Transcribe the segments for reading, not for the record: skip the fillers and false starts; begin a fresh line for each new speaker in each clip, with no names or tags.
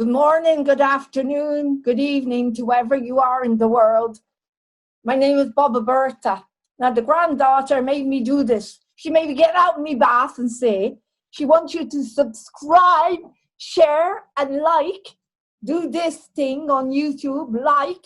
Good morning, good afternoon, good evening to wherever you are in the world. My name is Baba Berta. Now, the granddaughter made me do this. She made me get out of my bath and say, she wants you to subscribe, share, and like. Do this thing on YouTube, like,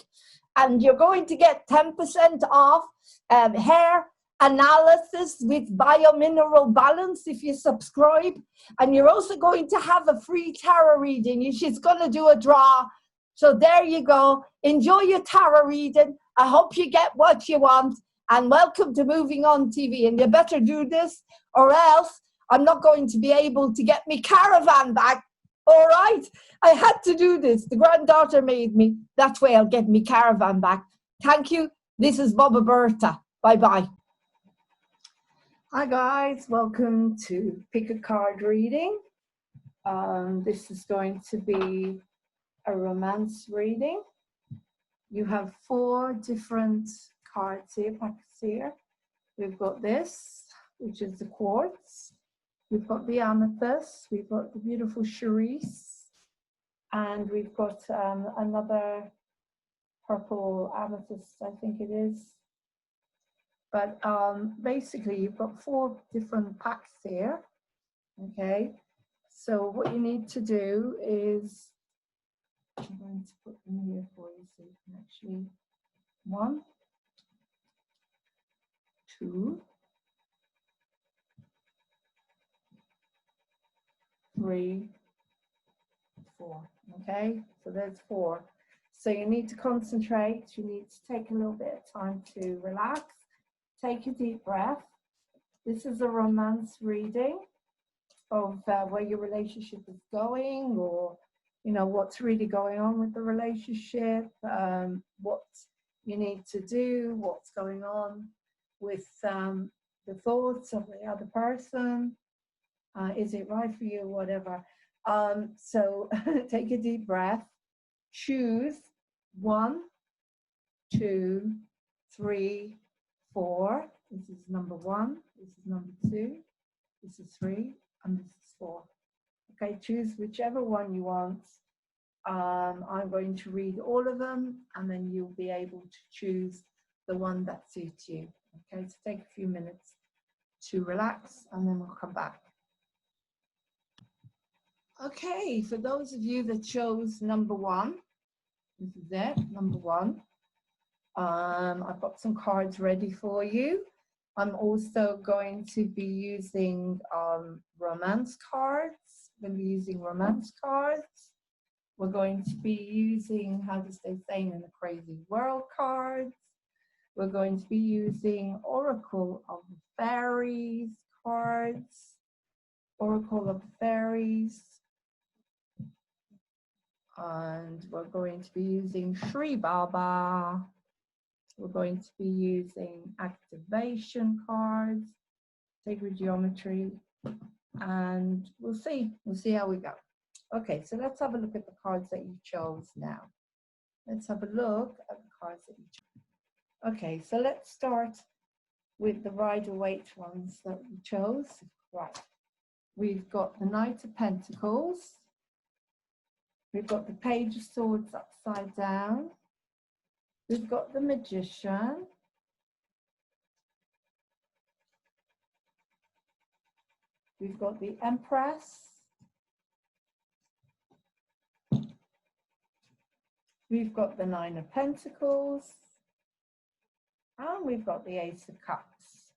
and you're going to get 10% off hair analysis with biomineral balance if you subscribe. And you're also going to have a free tarot reading. She's going to do a draw. So there you go. Enjoy your tarot reading. I hope you get what you want. And welcome to Moving On TV. And you better do this or else I'm not going to be able to get my caravan back. All right. I had to do this. The granddaughter made me. That way I'll get my caravan back. Thank you. This is Baba Berta. Bye-bye. Hi guys, welcome to Pick a Card Reading. This is going to be a romance reading. You have 4 different cards here, packs here. We've got this, which is the quartz. We've got the amethyst. We've got the beautiful cerise. And we've got another purple amethyst, I think it is. But basically, you've got 4 different packs here, okay? So what you need to do is, I'm going to put them here for you so you can actually, 1, 2, 3, 4, okay? So there's 4. So you need to concentrate. You need to take a little bit of time to relax. Take a deep breath. This is a romance reading of where your relationship is going, or you know what's really going on with the relationship, what you need to do, what's going on with the thoughts of the other person. Is it right for you, whatever. So take a deep breath. Choose 1, 2, 3, 4. This is number 1. This is number 2. This is 3, and this is 4. Okay, choose whichever one you want. I'm going to read all of them, and then you'll be able to choose the one that suits you. Okay, so take a few minutes to relax, and then we'll come back. Okay, for those of you that chose number 1, this is it, number 1. I've got some cards ready for you. I'm also going to be using romance cards. We're going to be using romance cards. We're going to be using, how does they say, in a crazy world cards. We're going to be using Oracle of the Fairies cards. Oracle of the Fairies. And we're going to be using Sri Baba. We're going to be using activation cards, sacred geometry, and we'll see how we go. Okay, so let's have a look at the cards that you chose now. Let's have a look at the cards that you chose. Okay, so let's start with the Rider-Waite ones that we chose. Right, we've got the Knight of Pentacles. We've got the Page of Swords upside down. We've got the Magician. We've got the Empress. We've got the Nine of Pentacles. And we've got the Ace of Cups.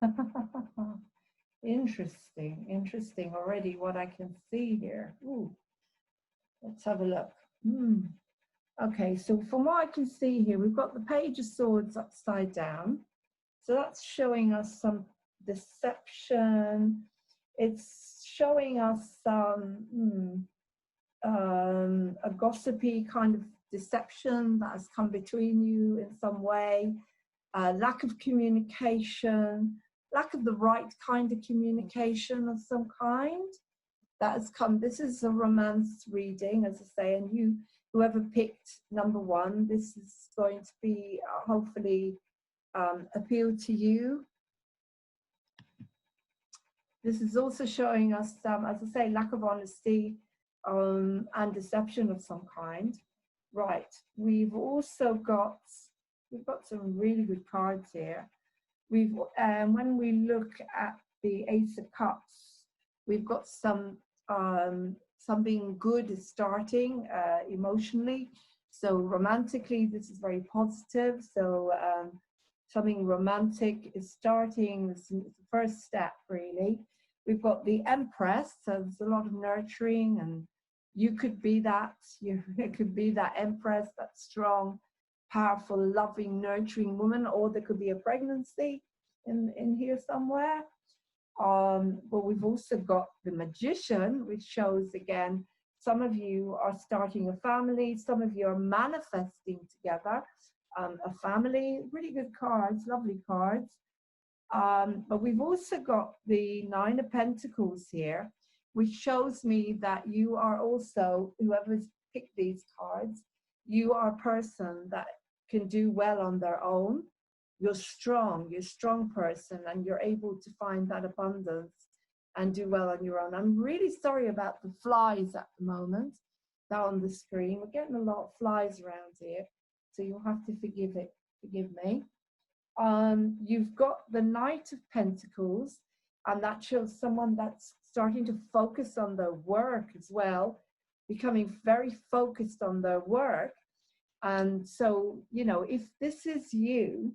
Interesting already what I can see here. Ooh. Let's have a look. Okay, so from what I can see here, we've got the Page of Swords upside down. So that's showing us some deception. It's showing us some a gossipy kind of deception that has come between you in some way. Lack of communication, lack of the right kind of communication of some kind that has come. This is a romance reading, as I say, and whoever picked number 1, this is going to be hopefully appeal to you. This is also showing us, as I say, lack of honesty, and deception of some kind. Right, we've got some really good cards here. When we look at the Ace of Cups, we've got something good is starting emotionally. So romantically, this is very positive. So something romantic is starting. It's the first step, really. We've got the Empress, so there's a lot of nurturing, and you could be that. It could be that Empress, that strong, powerful, loving, nurturing woman, or there could be a pregnancy in here somewhere. But we've also got the Magician, which shows again, some of you are starting a family, some of you are manifesting together a family. Really good cards, lovely cards. But we've also got the Nine of Pentacles here, which shows me that you are also, whoever's picked these cards, you are a person that can do well on their own. You're a strong person, and you're able to find that abundance and do well on your own. I'm really sorry about the flies at the moment. They're on the screen. We're getting a lot of flies around here, so you'll have to forgive me. You've got the Knight of Pentacles, and that shows someone that's starting to focus on their work as well, becoming very focused on their work. And so, you know, if this is you,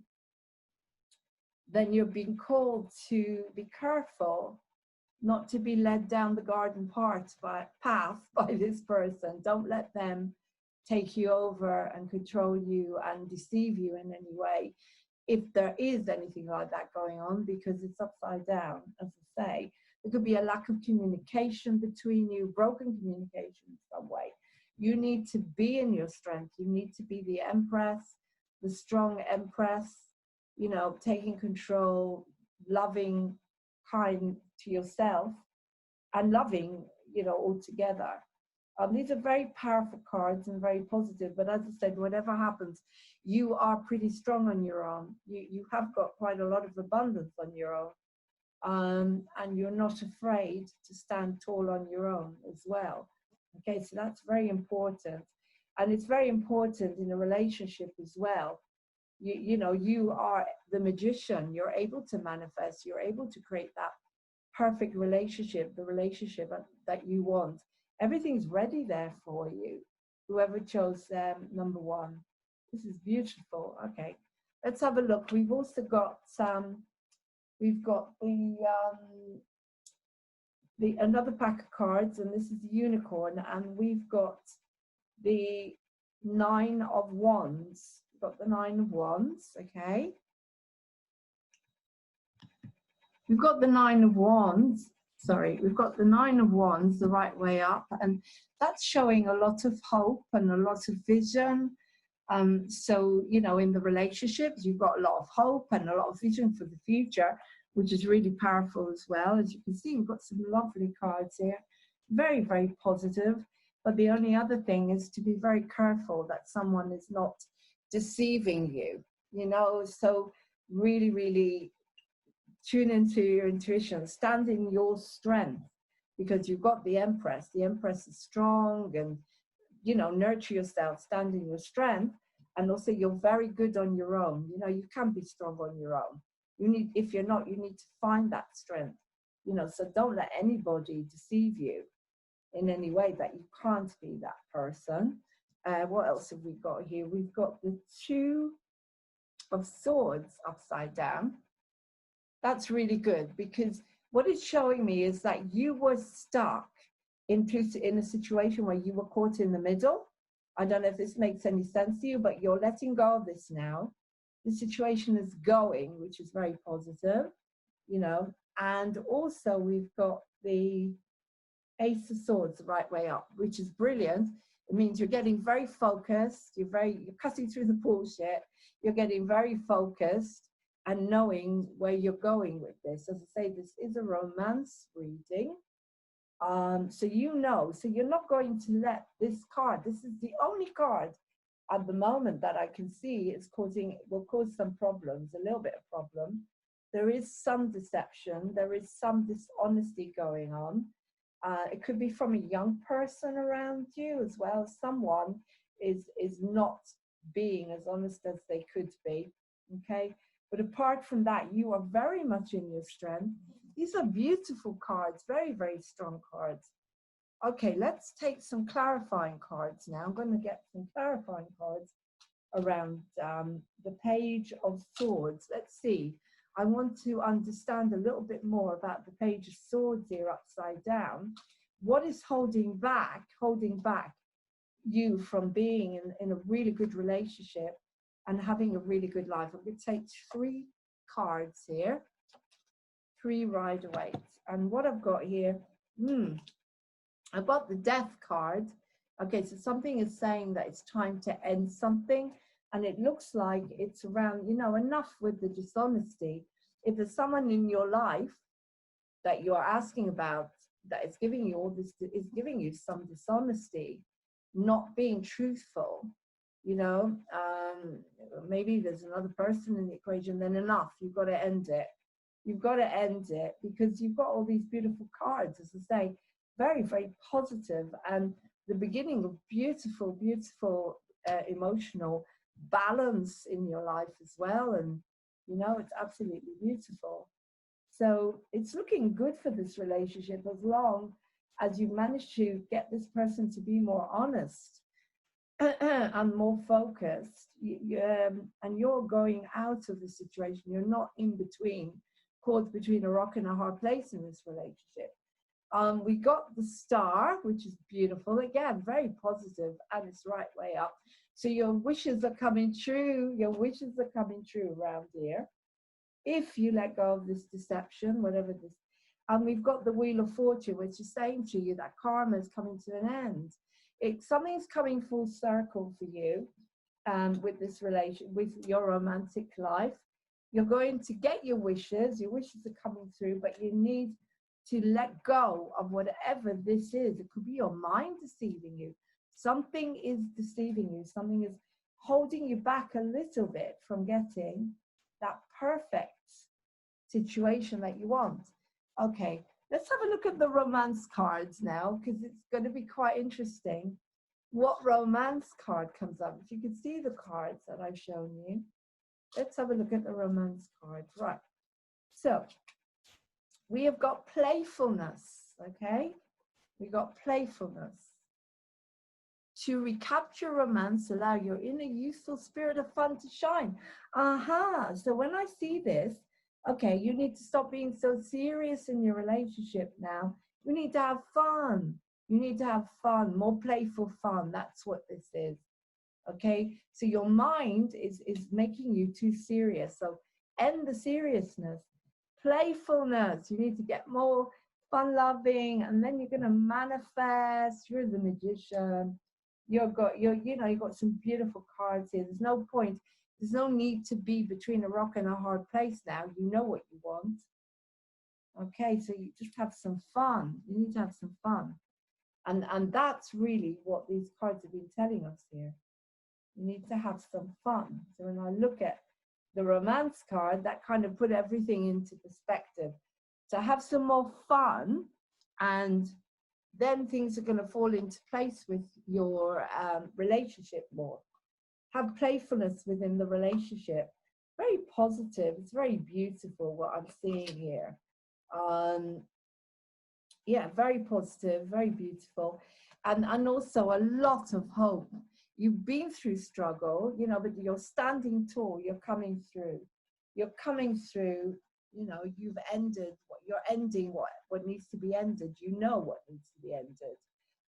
then you're being called to be careful not to be led down the garden path by this person. Don't let them take you over and control you and deceive you in any way, if there is anything like that going on, because it's upside down, as I say. There could be a lack of communication between you, broken communication in some way. You need to be in your strength. You need to be the Empress, the strong Empress, you know, taking control, loving, kind to yourself, and loving, you know, all together. These are very powerful cards and very positive, but as I said, whatever happens, you are pretty strong on your own. You have got quite a lot of abundance on your own, and you're not afraid to stand tall on your own as well. Okay, so that's very important. And it's very important in a relationship as well. You know, you are the magician. You're able to manifest. You're able to create that perfect relationship, the relationship that you want. Everything's ready there for you. Whoever chose number one. This is beautiful. Okay, let's have a look. We've also got the another pack of cards, and this is the Unicorn, and we've got the Nine of Wands. We've got the Nine of Wands. Okay. We've got the Nine of Wands. Sorry, we've got the Nine of Wands the right way up, and that's showing a lot of hope and a lot of vision. So, you know, in the relationships, you've got a lot of hope and a lot of vision for the future, which is really powerful as well. As you can see, we've got some lovely cards here. Very, very positive. But the only other thing is to be very careful that someone is not deceiving you, you know. So really, really tune into your intuition, stand in your strength, because you've got the Empress. The Empress is strong, and, you know, nurture yourself, stand in your strength. And also, you're very good on your own. You know, you can be strong on your own. You need, if you're not, you need to find that strength, you know. So don't let anybody deceive you in any way that you can't be that person. What else have we got here? We've got the Two of Swords upside down. That's really good, because what it's showing me is that you were stuck in a situation where you were caught in the middle. I don't know if this makes any sense to you, but you're letting go of this now. The situation is going, which is very positive, you know. And also we've got the Ace of Swords the right way up, which is brilliant. It means you're getting very focused. You're cutting through the bullshit. You're getting very focused and knowing where you're going with this. As I say, this is a romance reading. So you know, so you're not going to let this card, this is the only card at the moment that I can see will cause some problems, a little bit of problem. There is some deception, there is some dishonesty going on. It could be from a young person around you as well. Someone is not being as honest as they could be, okay? But apart from that, you are very much in your strength. These are beautiful cards, very, very strong cards. Okay, let's take some clarifying cards now. I'm going to get some clarifying cards around the Page of Swords. Let's see. I want to understand a little bit more about the Page of Swords here upside down. What is holding back you from being in a really good relationship and having a really good life? I'm going to take 3 cards here, 3 Rider-Waite. And what I've got here, I've got the Death card. Okay, so something is saying that it's time to end something, and it looks like it's around, you know, enough with the dishonesty. If there's someone in your life that you're asking about that is giving you all this, is giving you some dishonesty, not being truthful, you know, maybe there's another person in the equation, then enough, you've got to end it. You've got to end it because you've got all these beautiful cards, as I say, very, very positive, and the beginning of beautiful, beautiful emotional balance in your life as well. And, you know, it's absolutely beautiful. So it's looking good for this relationship as long as you've managed to get this person to be more honest and more focused. And you're going out of the situation. You're not in between, caught between a rock and a hard place in this relationship. We got the Star, which is beautiful. Again, very positive, and it's right way up. So your wishes are coming true. Your wishes are coming true around here. If you let go of this deception, whatever this, and we've got the Wheel of Fortune, which is saying to you that karma is coming to an end. Something's coming full circle for you with this relation, with your romantic life. You're going to get your wishes are coming through, but you need to let go of whatever this is. It could be your mind deceiving you. Something is deceiving you. Something is holding you back a little bit from getting that perfect situation that you want. Okay, let's have a look at the romance cards now, because it's going to be quite interesting what romance card comes up. If you can see the cards that I've shown you, let's have a look at the romance cards. Right, so we have got playfulness, okay? We got playfulness. To recapture romance, allow your inner youthful spirit of fun to shine. So when I see this, okay, you need to stop being so serious in your relationship now. You need to have fun. You need to have fun, more playful fun. That's what this is, okay? So your mind is making you too serious. So end the seriousness. Playfulness, you need to get more fun-loving, and then you're going to manifest. You're the magician. You've got some beautiful cards here. There's no point, there's no need to be between a rock and a hard place now. You know what you want. Okay, so you just have some fun. You need to have some fun. And that's really what these cards have been telling us here. You need to have some fun. So when I look at the romance card, that kind of put everything into perspective. So have some more fun, and then things are going to fall into place with your relationship more. Have playfulness within the relationship. Very positive. It's very beautiful what I'm seeing here. Yeah, very positive, very beautiful. And also a lot of hope. You've been through struggle, you know, but you're standing tall. You're coming through. You're coming through. You know, you've ended what you're ending. What needs to be ended. You know what needs to be ended.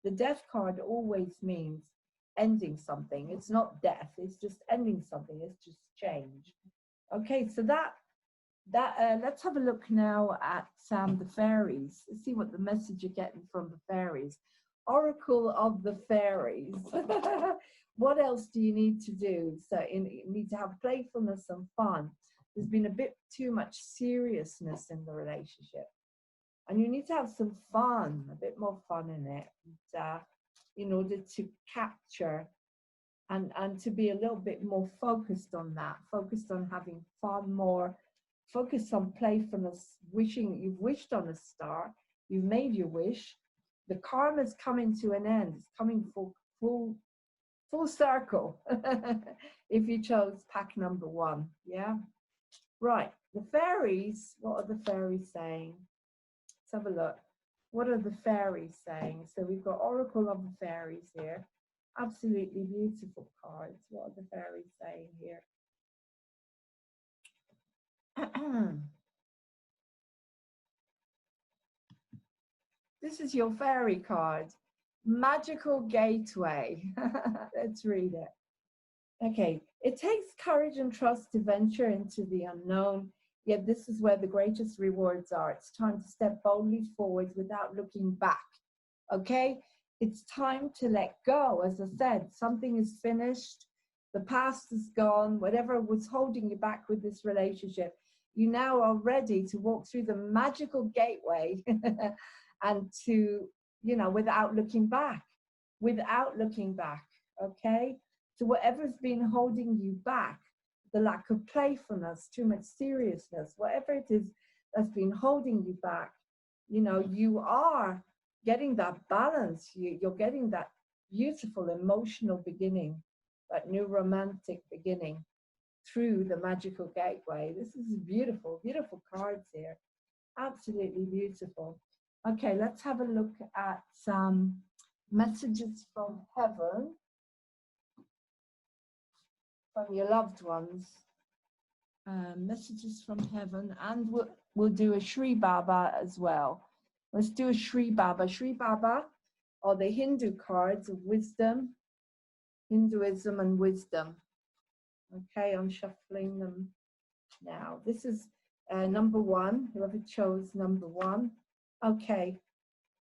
The Death card always means ending something. It's not death. It's just ending something. It's just change. Okay, so let's have a look now at the fairies. Let's see what the message you're getting from the fairies. Oracle of the fairies. What else do you need to do? So you need to have playfulness and fun. There's been a bit too much seriousness in the relationship, and you need to have some fun, a bit more fun in it, in order to capture and to be a little bit more focused on that, focused on having fun more, focused on playfulness. You've wished on a star, you've made your wish, The karma's coming to an end. It's coming full circle. If you chose pack number 1, yeah. Right, the fairies, what are the fairies saying? Let's have a look. What are the fairies saying? So we've got Oracle of the Fairies here. Absolutely beautiful cards. What are the fairies saying here? This is your fairy card. Magical Gateway. Let's read it. Okay. It takes courage and trust to venture into the unknown, yet this is where the greatest rewards are. It's time to step boldly forward without looking back. Okay? It's time to let go. As I said, something is finished. The past is gone. Whatever was holding you back with this relationship, you now are ready to walk through the magical gateway and to, you know, without looking back, okay? So whatever's been holding you back, the lack of playfulness, too much seriousness, whatever it is that's been holding you back, you know, you are getting that balance. You're getting that beautiful emotional beginning, that new romantic beginning through the magical gateway. This is beautiful, beautiful cards here. Absolutely beautiful. Okay, let's have a look at some messages from heaven, from your loved ones. Messages from heaven, and we'll do a Shri Baba as well. Let's do a Shri Baba. Shri Baba are the Hindu cards of wisdom, Hinduism and wisdom. Okay, I'm shuffling them now. This is number 1, whoever chose number 1. Okay.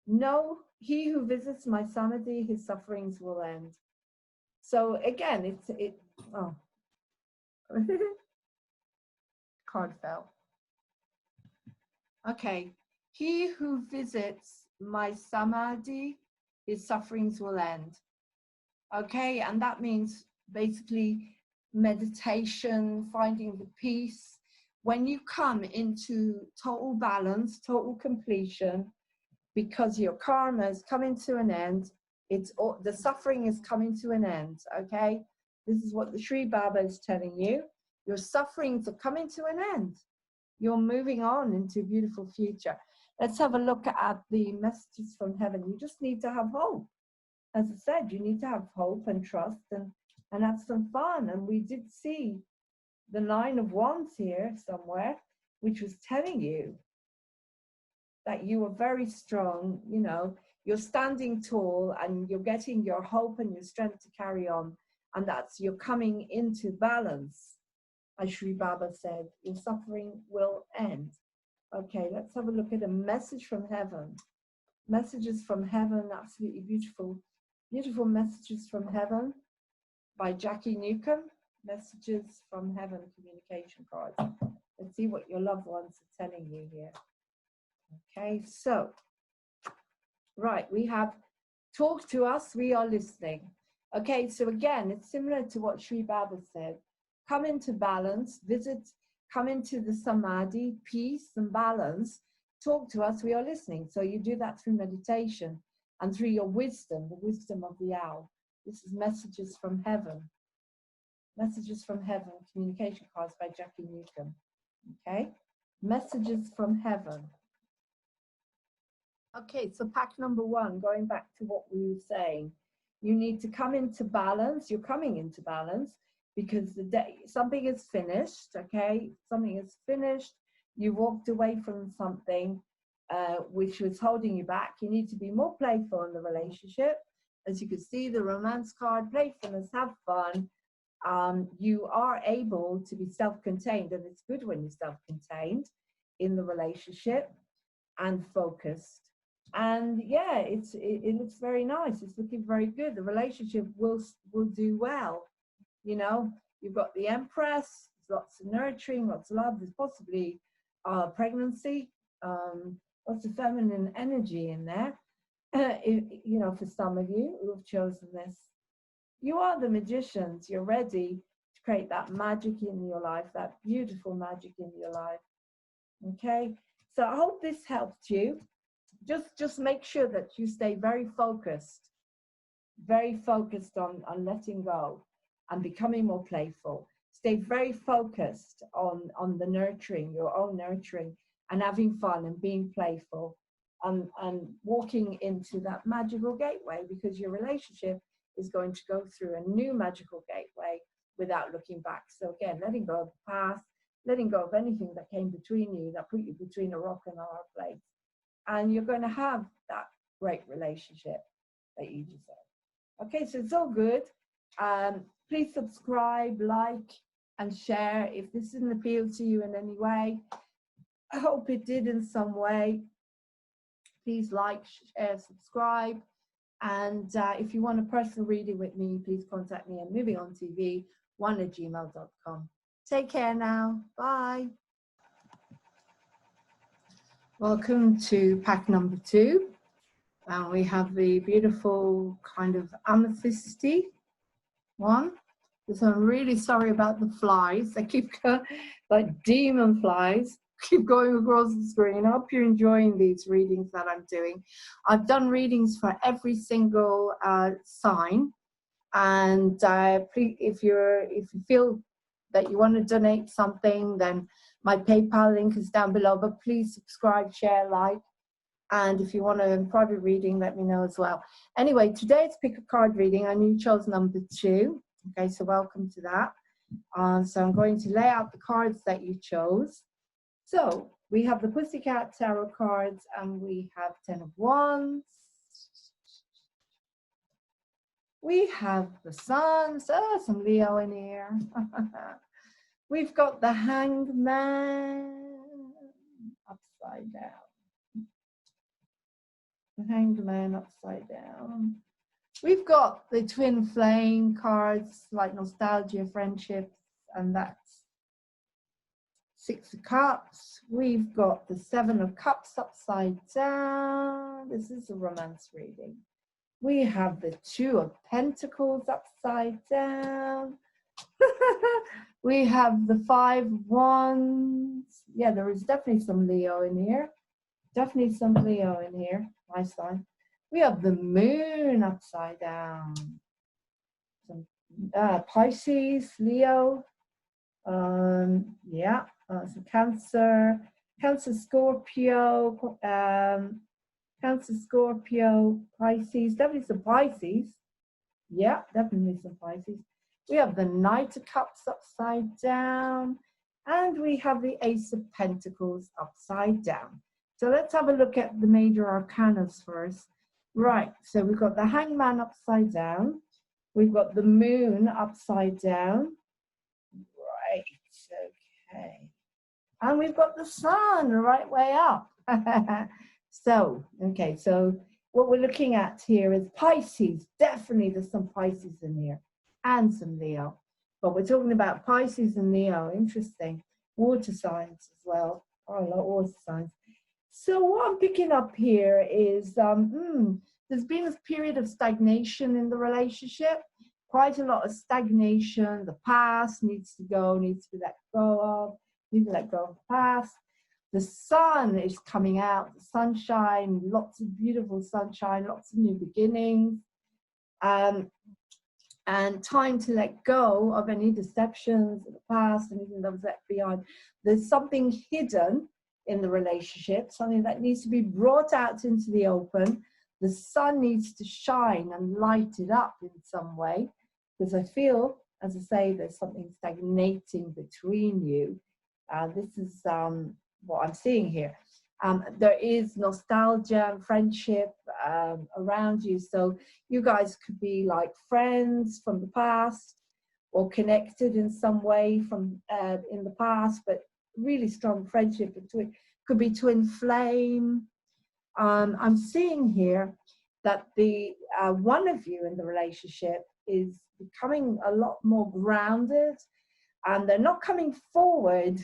No, he who visits my samadhi, his sufferings will end. So again, oh. Card fell. Okay. He who visits my samadhi, his sufferings will end. Okay, and that means basically meditation, finding the peace. When you come into total balance, total completion, because your karma is coming to an end, the suffering is coming to an end, okay? This is what the Shri Baba is telling you. Your sufferings are coming to an end. You're moving on into a beautiful future. Let's have a look at the messages from heaven. You just need to have hope. As I said, you need to have hope and trust and have some fun. And we did see the 9 of Wands here somewhere, which was telling you that you are very strong, you know, you're standing tall and you're getting your hope and your strength to carry on. And that's, you're coming into balance. As Shri Baba said, your suffering will end. Okay, let's have a look at a message from heaven. Messages from heaven, absolutely beautiful, beautiful messages from heaven by Jackie Newcomb. Messages from heaven communication cards. Let's see what your loved ones are telling you here. Okay, so, right, we have talk to us, we are listening. Okay, so again, it's similar to what Shri Baba said. Come into balance, come into the samadhi, peace and balance. Talk to us, we are listening. So you do that through meditation and through your wisdom, the wisdom of the owl. This is messages from heaven. Messages from heaven, communication cards by Jackie Newcomb. Okay, messages from heaven. Okay, so pack number 1, going back to what we were saying, you need to come into balance. You're coming into balance because something is finished, okay? Something is finished. You walked away from something which was holding you back. You need to be more playful in the relationship. As you can see, the romance card, playfulness, have fun. You are able to be self-contained, and it's good when you're self-contained in the relationship and focused. And yeah, it looks very nice. It's looking very good. The relationship will do well. You know, you've got the Empress, lots of nurturing, lots of love. There's possibly pregnancy, lots of feminine energy in there. You know, for some of you who have chosen this, you are the magicians. You're ready to create that magic in your life, that beautiful magic in your life. Okay, so I hope this helped you. just make sure that you stay very focused on letting go and becoming more playful. Stay very focused on the nurturing, your own nurturing, and having fun and being playful, and walking into that magical gateway, because your relationship is going to go through a new magical gateway without looking back. So again, letting go of the past, letting go of anything that came between you, that put you between a rock and a hard place. And you're going to have that great relationship that you deserve. Okay, so it's all good. Please subscribe, like, and share if this didn't appeal to you in any way. I hope it did in some way. Please like, share, subscribe. And if you want a personal reading with me, please contact me at eveyone@gmail.com. Take care now. Bye. Welcome to pack number 2. And we have the beautiful kind of amethysty one. So I'm really sorry about the flies. They keep going, like demon flies, keep going across the screen. I hope you're enjoying these readings that I'm doing. I've done readings for every single sign. And please, if you feel that you want to donate something, then my PayPal link is down below. But please subscribe, share, like. And if you want a private reading, let me know as well. Anyway, today it's pick a card reading, and you chose number 2. Okay, so welcome to that. So I'm going to lay out the cards that you chose. So we have the Pussycat Tarot cards, and we have 10 of Wands. We have the Sun, so some Leo in here. We've got the Hanged Man upside down. The Hanged Man upside down. We've got the Twin Flame cards, like nostalgia, friendship, and that's 6 of Cups. We've got the 7 of Cups upside down. This is a romance reading. We have the 2 of Pentacles upside down. We have the 5 of Wands. Yeah, there is definitely some Leo in here. Definitely some Leo in here. My sign. We have the Moon upside down. Some Pisces, Leo. Yeah, some Cancer, Scorpio, Cancer, Scorpio, Pisces. Definitely some Pisces. Yeah, definitely some Pisces. We have the Knight of Cups upside down, and we have the Ace of Pentacles upside down. So let's have a look at the major arcanas first. Right, so we've got the Hangman upside down. We've got the Moon upside down. Right, okay. And we've got the Sun the right way up. So, okay, so what we're looking at here is Pisces. Definitely there's some Pisces in here and some Leo. But we're talking about Pisces and Leo. Interesting. Water signs as well. Oh, I love water signs. So what I'm picking up here is there's been a period of stagnation in the relationship. Quite a lot of stagnation. The past needs to go, needs to be let go of. Need to let go of the past. The sun is coming out, the sunshine, lots of beautiful sunshine, lots of new beginnings. And time to let go of any deceptions of the past, anything that was left behind. There's something hidden in the relationship, something that needs to be brought out into the open. The sun needs to shine and light it up in some way, because I feel, as I say, there's something stagnating between you. This is what I'm seeing here. There is nostalgia and friendship around you. So you guys could be like friends from the past, or connected in some way from in the past, but really strong friendship. Could be twin flame. I'm seeing here that the one of you in the relationship is becoming a lot more grounded, and they're not coming forward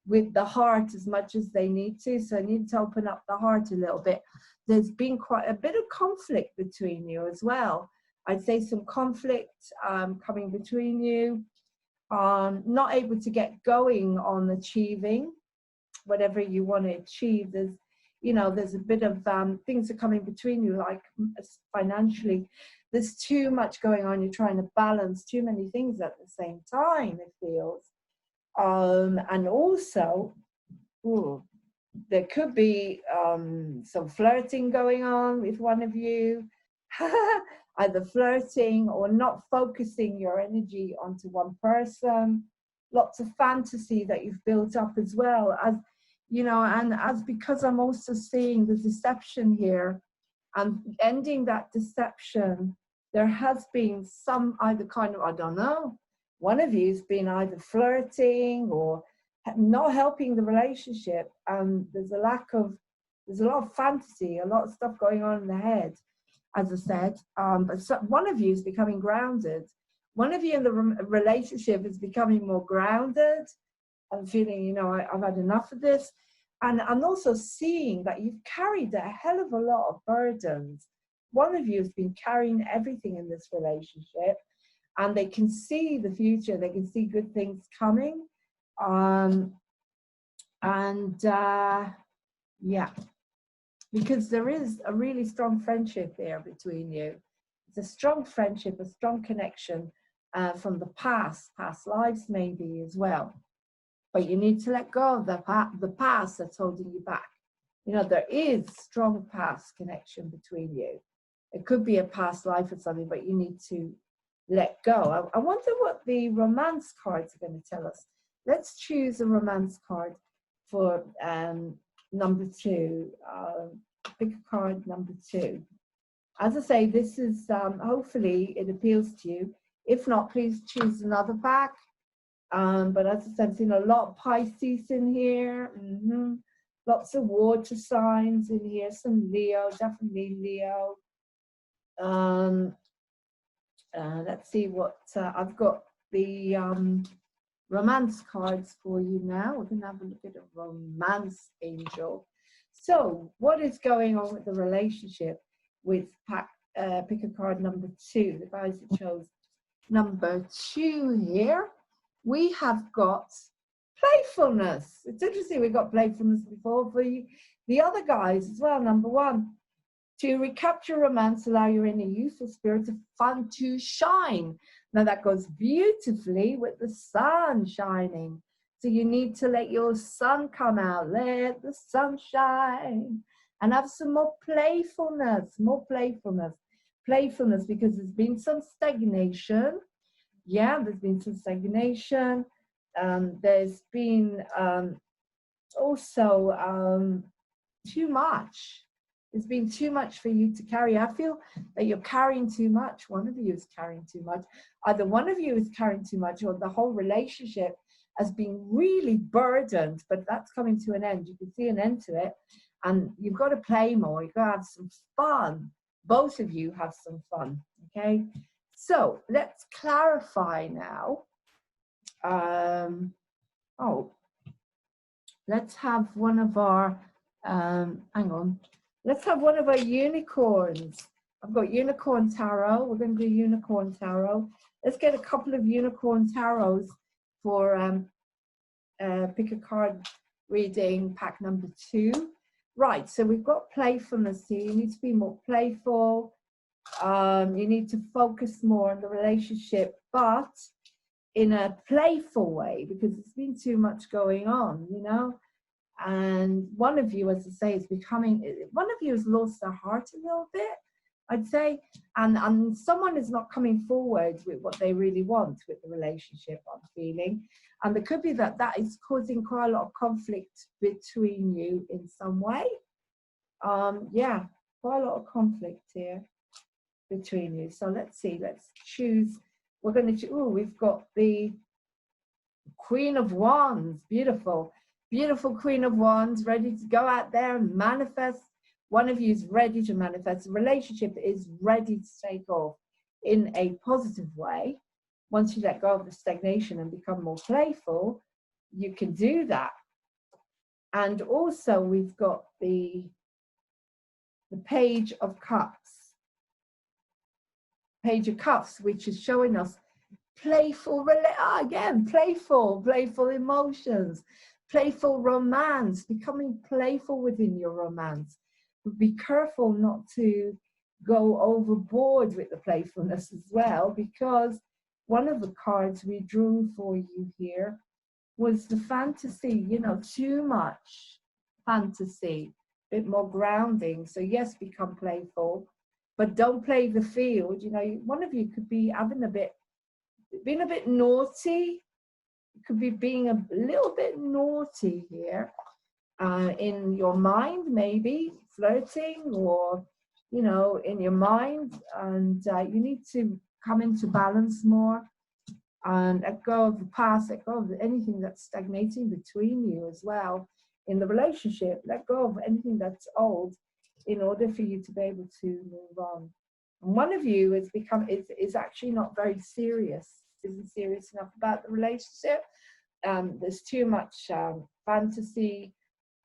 with the heart as much as they need to. So I need to open up the heart a little bit. There's been quite a bit of conflict between you as well. I'd say some conflict coming between you. Not able to get going on achieving whatever you want to achieve. you know, there's a bit of things are coming between you, like financially. There's too much going on. You're trying to balance too many things at the same time, it feels. And also, ooh, there could be some flirting going on with one of you, either flirting or not focusing your energy onto one person. Lots of fantasy that you've built up as well, as you know, and as because I'm also seeing the deception here, and ending that deception, there has been some either kind of, I don't know, one of you's been either flirting or not helping the relationship, and there's a lot of fantasy, a lot of stuff going on in the head, as I said. But so, one of you is becoming grounded. One of you in the relationship is becoming more grounded and feeling, you know, I've had enough of this. And I'm also seeing that you've carried a hell of a lot of burdens. One of you has been carrying everything in this relationship, and they can see the future. They can see good things coming. Yeah, because there is a really strong friendship there between you. It's a strong friendship, a strong connection from the past lives maybe as well. But you need to let go of the past that's holding you back. You know, there is strong past connection between you. It could be a past life or something, but you need to let go. I wonder what the romance cards are going to tell us. Let's choose a romance card for number 2. Pick a card, number 2. As I say, this is, hopefully it appeals to you. If not, please choose another pack. But as I said, I've seen a lot of Pisces in here. Lots of water signs in here. Some Leo, definitely Leo. Let's see what I've got the romance cards for you now. We're going to have a look at a romance angel. So what is going on with the relationship with pick a card number 2, the guys that chose number 2 here? We have got playfulness. It's interesting, we got playfulness before for you, the other guys as well. Number 1, to recapture romance, allow your inner youthful spirit of fun to shine. Now that goes beautifully with the sun shining. So you need to let your sun come out, let the sun shine, and have some more playfulness, playfulness, because there's been some stagnation. Yeah, there's been some stagnation. There's been also too much. It's been too much for you to carry. I feel that you're carrying too much. One of you is carrying too much. Either one of you is carrying too much, or the whole relationship has been really burdened, but that's coming to an end. You can see an end to it, and you've got to play more. You've got to have some fun. Both of you have some fun, okay? So let's clarify now. Let's have one of our, hang on. Let's have one of our unicorns. I've got unicorn tarot. We're going to do unicorn tarot. Let's get a couple of unicorn tarots for pick a card reading pack number 2. Right, so we've got playfulness here. You need to be more playful. You need to focus more on the relationship, but in a playful way, because there's been too much going on, you know. And one of you, as I say, is becoming, one of you has lost their heart a little bit, I'd say, and someone is not coming forward with what they really want with the relationship, I'm feeling. And there could be that is causing quite a lot of conflict between you in some way. Yeah, quite a lot of conflict here between you. So let's see, let's choose. We're going to, we've got the Queen of Wands. Beautiful. Beautiful Queen of Wands, ready to go out there and manifest. One of you is ready to manifest. The relationship is ready to take off in a positive way. Once you let go of the stagnation and become more playful, you can do that. And also we've got the Page of Cups. Page of Cups, which is showing us playful, again, playful emotions, playful romance, becoming playful within your romance. But be careful not to go overboard with the playfulness as well, because one of the cards we drew for you here was the fantasy, you know, too much fantasy, a bit more grounding. So yes, become playful, but don't play the field. You know, one of you could be being a bit naughty. Could be being a little bit naughty here in your mind, maybe flirting, or, you know, in your mind. And you need to come into balance more and let go of the past, let go of anything that's stagnating between you as well in the relationship. Let go of anything that's old in order for you to be able to move on. And one of you is actually not very serious, isn't serious enough about the relationship. There's too much fantasy,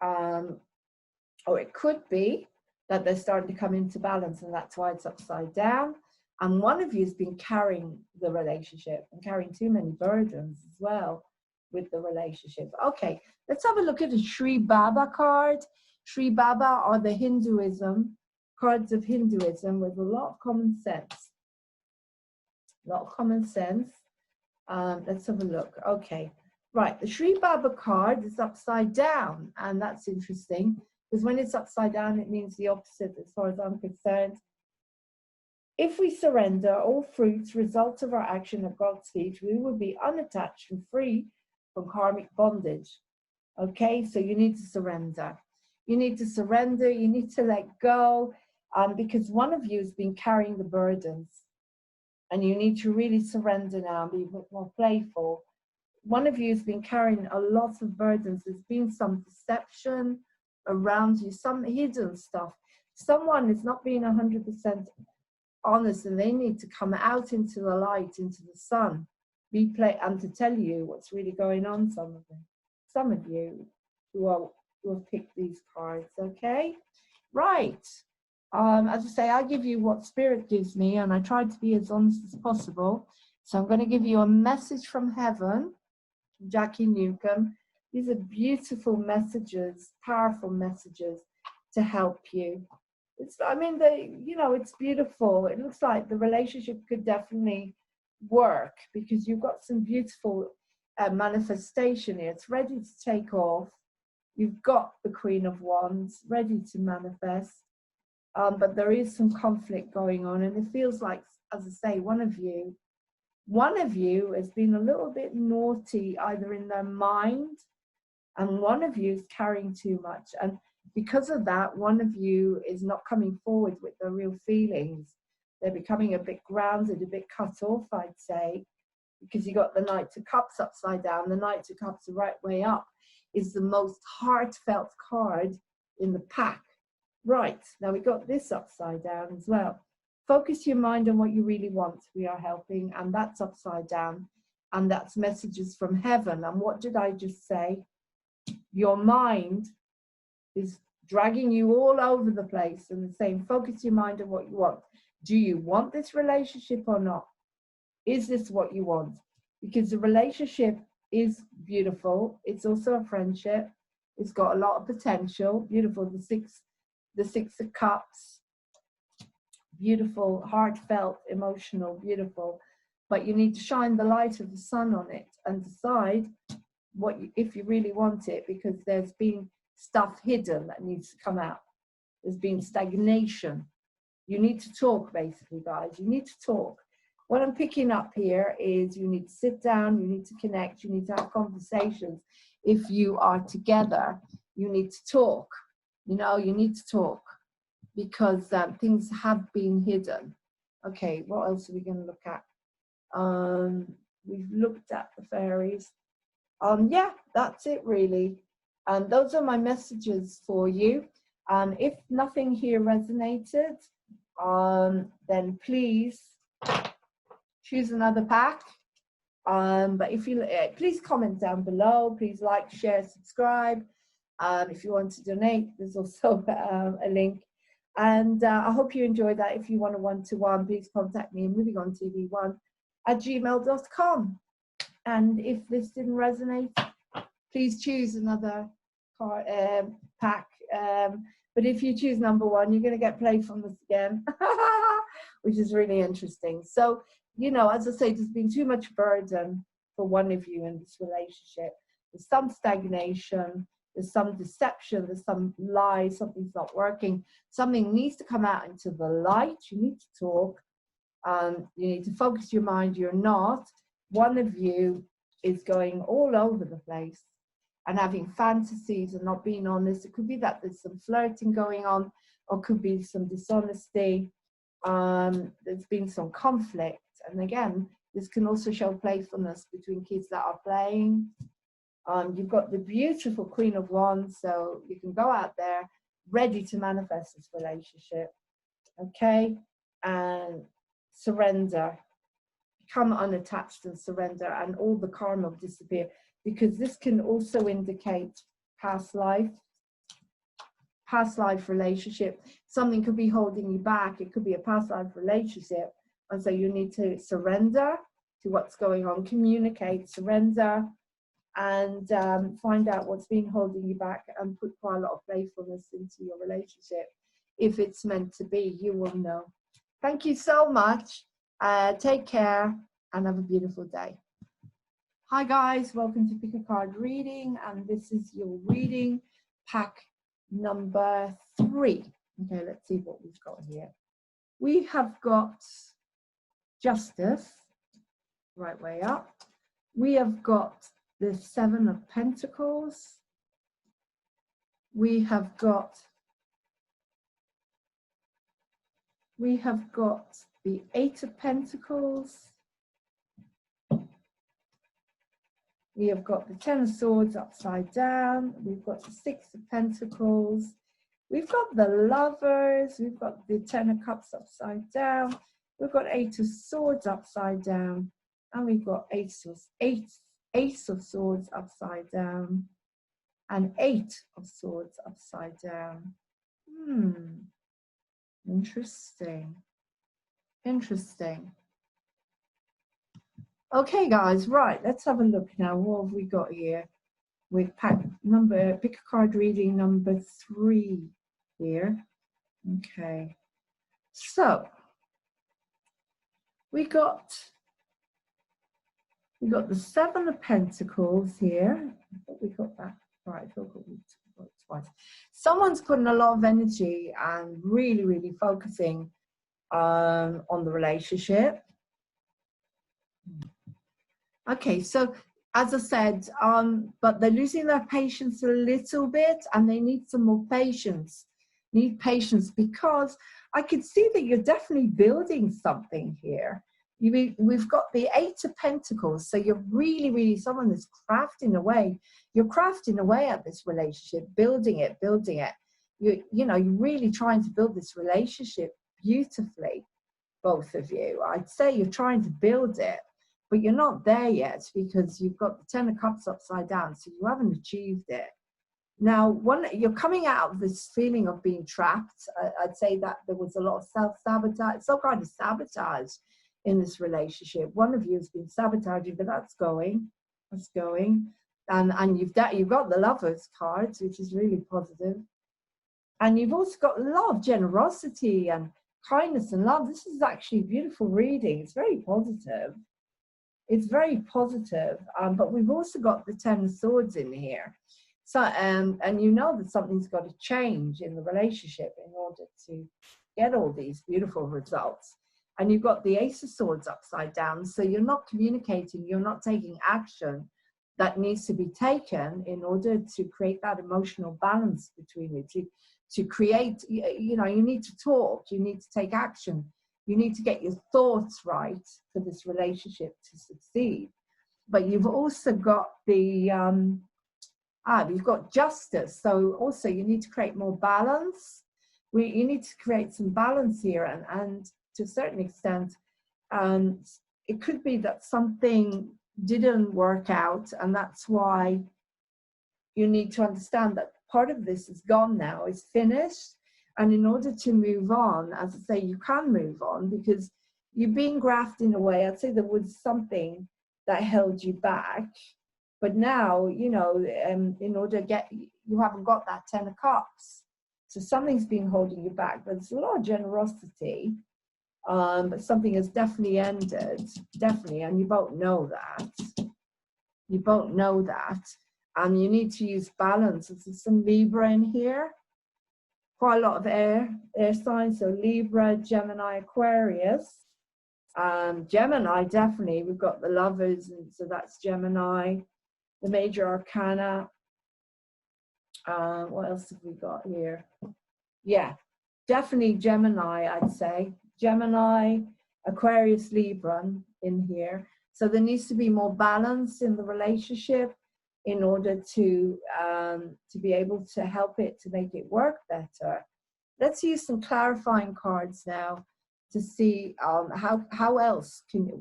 or it could be that they're starting to come into balance, and that's why it's upside down. And one of you has been carrying the relationship and carrying too many burdens as well with the relationship. Okay, let's have a look at the Sri Baba card. Sri Baba are the Hinduism, cards of Hinduism with a lot of common sense. A lot of common sense. Let's have a look. Okay, right. The Sri Baba card is upside down, and that's interesting because when it's upside down, it means the opposite as far as I'm concerned. If we surrender all fruits, results of our action at God's feet, we will be unattached and free from karmic bondage. Okay, so you need to surrender. You need to surrender, you need to let go, because one of you has been carrying the burdens, and you need to really surrender now and be a bit more playful. One of you has been carrying a lot of burdens. There's been some deception around you, some hidden stuff. Someone is not being 100% honest, and they need to come out into the light, into the sun, and to tell you what's really going on. Some of you who have picked these cards. Okay, right. As I say, I give you what Spirit gives me, and I try to be as honest as possible. So I'm going to give you a message from heaven, Jackie Newcomb. These are beautiful messages, powerful messages to help you. It's beautiful. It looks like the relationship could definitely work because you've got some beautiful manifestation here. It's ready to take off. You've got the Queen of Wands ready to manifest. But there is some conflict going on, and it feels like, as I say, one of you has been a little bit naughty, either in their mind, and one of you is carrying too much. And because of that, one of you is not coming forward with their real feelings. They're becoming a bit grounded, a bit cut off, I'd say, because you got the Knight of Cups upside down. The Knight of Cups, the right way up, is the most heartfelt card in the pack. Right, now we got this upside down as well. Focus your mind on what you really want. We are helping, and that's upside down, and that's messages from heaven. And what did I just say? Your mind is dragging you all over the place and saying, focus your mind on what you want. Do you want this relationship or not? Is this what you want? Because the relationship is beautiful. It's also a friendship. It's got a lot of potential. Beautiful. The Six of Cups. Beautiful, heartfelt, emotional, beautiful. But you need to shine the light of the sun on it and decide if you really want it, because there's been stuff hidden that needs to come out. There's been stagnation. You need to talk, basically, guys. You need to talk. What I'm picking up here is you need to sit down, you need to connect, you need to have conversations. If you are together, you need to talk. You know, you need to talk because things have been hidden. Okay, what else are we going to look at? We've looked at the fairies. Yeah, that's it really. And those are my messages for you. If nothing here resonated, then please choose another pack. But if you please comment down below. Please like, share, subscribe. If you want to donate, there's also a link. And I hope you enjoyed that. If you want a one-to-one, please contact me, movingontv1@gmail.com. And if this didn't resonate, please choose another pack. But if you choose number 1, you're going to get playfulness again, which is really interesting. So, you know, as I say, there's been too much burden for one of you in this relationship. There's some stagnation, there's some deception, there's some lie, something's not working. Something needs to come out into the light. You need to talk. You need to focus your mind. You're not. One of you is going all over the place and having fantasies and not being honest. It could be that there's some flirting going on, or could be some dishonesty. There's been some conflict. And again, this can also show playfulness between kids that are playing. You've got the beautiful Queen of Wands, so you can go out there ready to manifest this relationship. Okay? And surrender. Become unattached and surrender, and all the karma will disappear, because this can also indicate past life relationship. Something could be holding you back. It could be a past life relationship, and so you need to surrender to what's going on, communicate, surrender, and find out what's been holding you back, and put quite a lot of playfulness into your relationship. If it's meant to be, you will know. Thank you so much. Take care and have a beautiful day. Hi guys, welcome to Pick a Card Reading, and this is your reading pack number 3. Okay, let's see what we've got here. We have got Justice, right way up. We have got the 7 of Pentacles. We have got the 8 of Pentacles. We have got the 10 of Swords upside down. We've got the 6 of Pentacles. We've got the Lovers. We've got the 10 of Cups upside down. We've got 8 of Swords upside down. And we've got Ace of Swords upside down. And 8 of Swords upside down. Interesting. Interesting. Okay, guys, right, let's have a look now. What have we got here with pick a card reading number 3 here. Okay, so we got the 7 of Pentacles here. I thought we got that right. I thought we got it twice. Someone's putting a lot of energy and really focusing on the relationship. Okay, so as I said, but they're losing their patience a little bit, and they need some more patience. Need patience, because I could see that you're definitely building something here. We've got the 8 of Pentacles, so you're really someone that's crafting away. You're crafting away at this relationship, building it. You know, you're really trying to build this relationship beautifully, both of you. I'd say you're trying to build it, but you're not there yet, because you've got the 10 of Cups upside down, so you haven't achieved it. Now, you're coming out of this feeling of being trapped. I'd say that there was a lot of self-sabotage, some kind of sabotage in this relationship. One of you has been sabotaging, but that's going. And you've got the Lovers cards, which is really positive. And you've also got a lot of generosity and kindness and love. This is actually a beautiful reading. It's very positive. It's very positive, but we've also got the 10 of Swords in here. So, and you know that something's got to change in the relationship in order to get all these beautiful results. And you've got the Ace of Swords upside down, so you're not communicating, you're not taking action that needs to be taken in order to create that emotional balance between you. To create, you know, you need to talk, you need to take action. You need to get your thoughts right for this relationship to succeed. But you've also got the, you've got Justice. So also you need to create more balance. You need to create some balance here. And to a certain extent, it could be that something didn't work out. And that's why you need to understand that part of this is gone now, it's finished. And in order to move on, as I say, you can move on because you're being grafted in a way. I'd say there was something that held you back. But now, you know, in order to get, you haven't got that 10 of cups. So something's been holding you back. But there's a lot of generosity. But something has definitely ended, definitely, and you both know that. You both know that. And you need to use balance. There's some Libra in here. Quite a lot of air signs. So Libra, Gemini, Aquarius. Gemini, definitely. We've got the Lovers, and so that's Gemini. The major arcana. What else have we got here? Yeah, definitely Gemini, I'd say. Gemini, Aquarius, Libra in here. So there needs to be more balance in the relationship in order to be able to help it, to make it work better. Let's use some clarifying cards now to see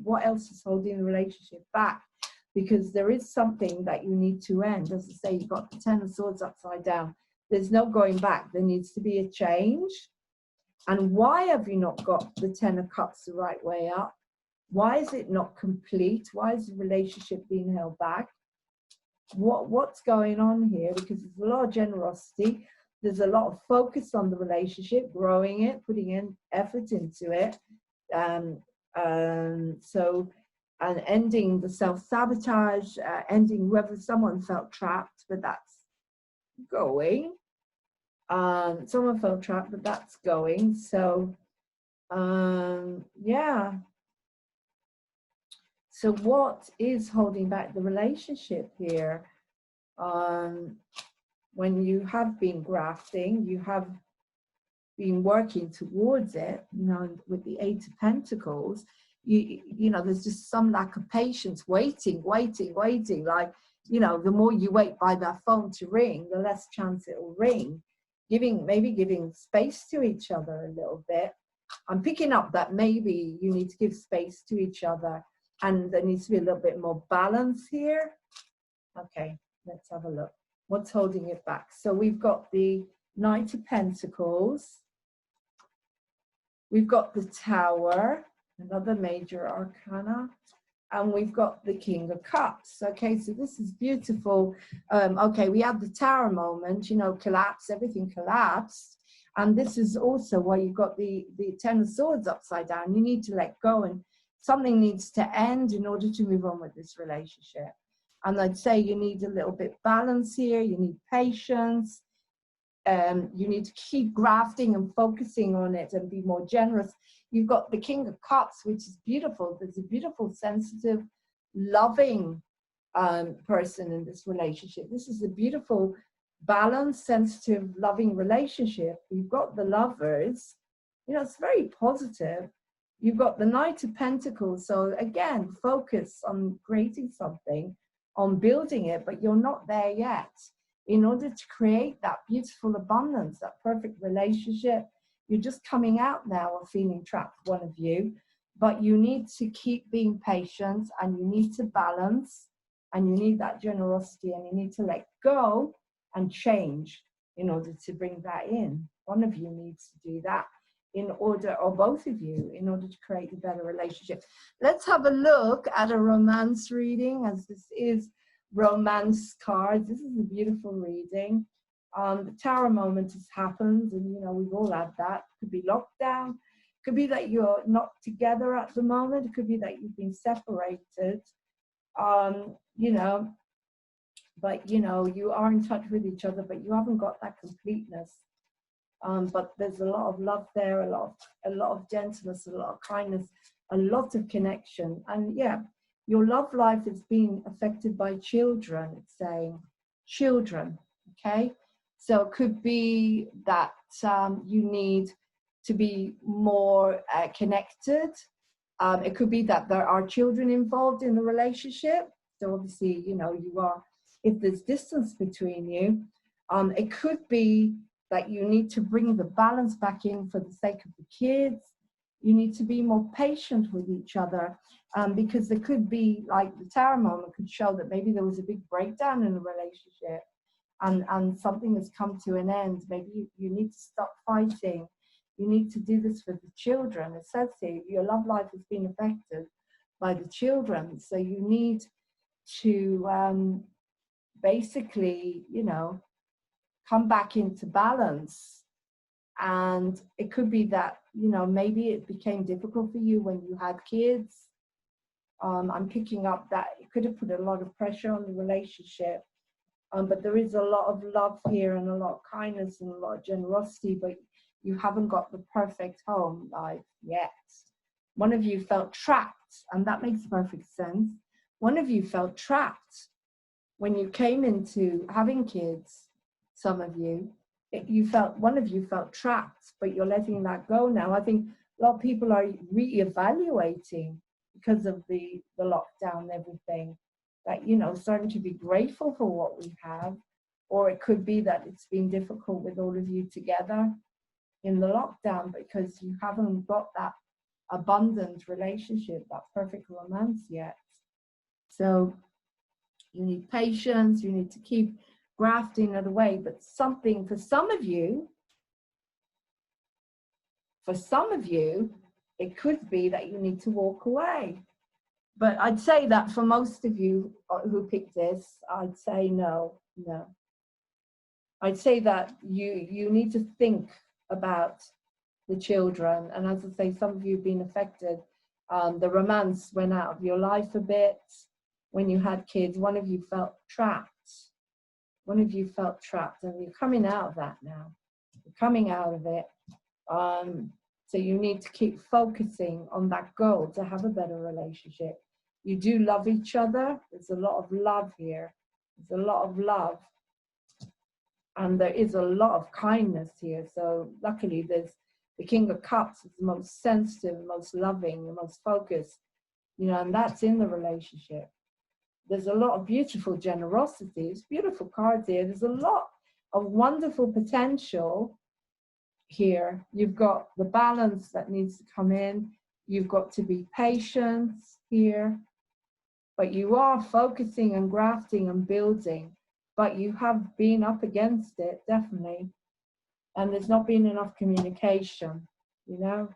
what else is holding the relationship back. Because there is something that you need to end. As I say, you've got the 10 of Swords upside down. There's no going back. There needs to be a change. And why have you not got the 10 of Cups the right way up? Why is it not complete? Why is the relationship being held back? What's going on here? Because there's a lot of generosity. There's a lot of focus on the relationship, growing it, putting in effort into it. And ending the self-sabotage, ending whether someone felt trapped, but that's going. Someone felt trapped, but that's going. So, yeah. So what is holding back the relationship here? When you have been grafting, you have been working towards it, you know, with the 8 of Pentacles, you know, there's just some lack of patience, waiting. Like, you know, the more you wait by that phone to ring, the less chance it will ring. Maybe giving space to each other a little bit. I'm picking up that maybe you need to give space to each other, and there needs to be a little bit more balance here. Okay, let's have a look. What's holding it back? So we've got the Knight of Pentacles. We've got the Tower, another major arcana, and we've got the King of Cups. Okay, so this is beautiful. Okay, we have the Tower moment, you know, collapse, everything collapsed. And this is also why you've got the 10 of Swords upside down. You need to let go, and something needs to end in order to move on with this relationship. And I'd say you need a little bit balance here. You need patience. You need to keep grafting and focusing on it and be more generous. You've got the King of Cups, which is beautiful. There's a beautiful, sensitive, loving person in this relationship. This is a beautiful, balanced, sensitive, loving relationship. You've got the Lovers. You know, it's very positive. You've got the Knight of Pentacles. So again, focus on creating something, on building it, but you're not there yet. In order to create that beautiful abundance, that perfect relationship, you're just coming out now of feeling trapped, one of you, but you need to keep being patient, and you need to balance, and you need that generosity, and you need to let go and change in order to bring that in. One of you needs to do that in order, or both of you, in order to create a better relationship. Let's have a look at a romance reading, as this is romance cards. This is a beautiful reading. The Tower moment has happened, and you know, we've all had that. Could be lockdown, could be that you're not together at the moment, it could be that you've been separated, you know, but you know, you are in touch with each other, but you haven't got that completeness. But there's a lot of love there, a lot of gentleness, a lot of kindness, a lot of connection. And yeah, your love life is being affected by children. It's saying children, okay? So it could be that you need to be more connected. It could be that there are children involved in the relationship. So obviously, you know, you are, if there's distance between you, it could be that you need to bring the balance back in for the sake of the kids. You need to be more patient with each other, because there could be, like the Tower moment could show that maybe there was a big breakdown in the relationship, and something has come to an end. Maybe you need to stop fighting. You need to do this for the children. It says here, your love life has been affected by the children. So you need to basically, you know, come back into balance. And it could be that, you know, maybe it became difficult for you when you had kids. I'm picking up that it could have put a lot of pressure on the relationship. But there is a lot of love here and a lot of kindness and a lot of generosity, but you haven't got the perfect home life yet. One of you felt trapped, and that makes perfect sense. One of you felt trapped when you came into having kids. Some of you, one of you felt trapped, but you're letting that go now. I think a lot of people are reevaluating because of the lockdown and everything. That, you know, starting to be grateful for what we have, or it could be that it's been difficult with all of you together in the lockdown because you haven't got that abundant relationship, that perfect romance yet. So you need patience, you need to keep grafting it away. But something for some of you, it could be that you need to walk away. But I'd say that for most of you who picked this, I'd say no. I'd say that you need to think about the children. And as I say, some of you have been affected. The romance went out of your life a bit when you had kids. One of you felt trapped. And you're coming out of that now. You're coming out of it. So you need to keep focusing on that goal to have a better relationship. You do love each other. There's a lot of love here. There's a lot of love. And there is a lot of kindness here. So luckily there's the King of Cups is the most sensitive, most loving, the most focused, you know, and that's in the relationship. There's a lot of beautiful generosity. It's beautiful cards here. There's a lot of wonderful potential here. You've got the balance that needs to come in. You've got to be patient here. But you are focusing and grafting and building. But you have been up against it, definitely. And there's not been enough communication, you know.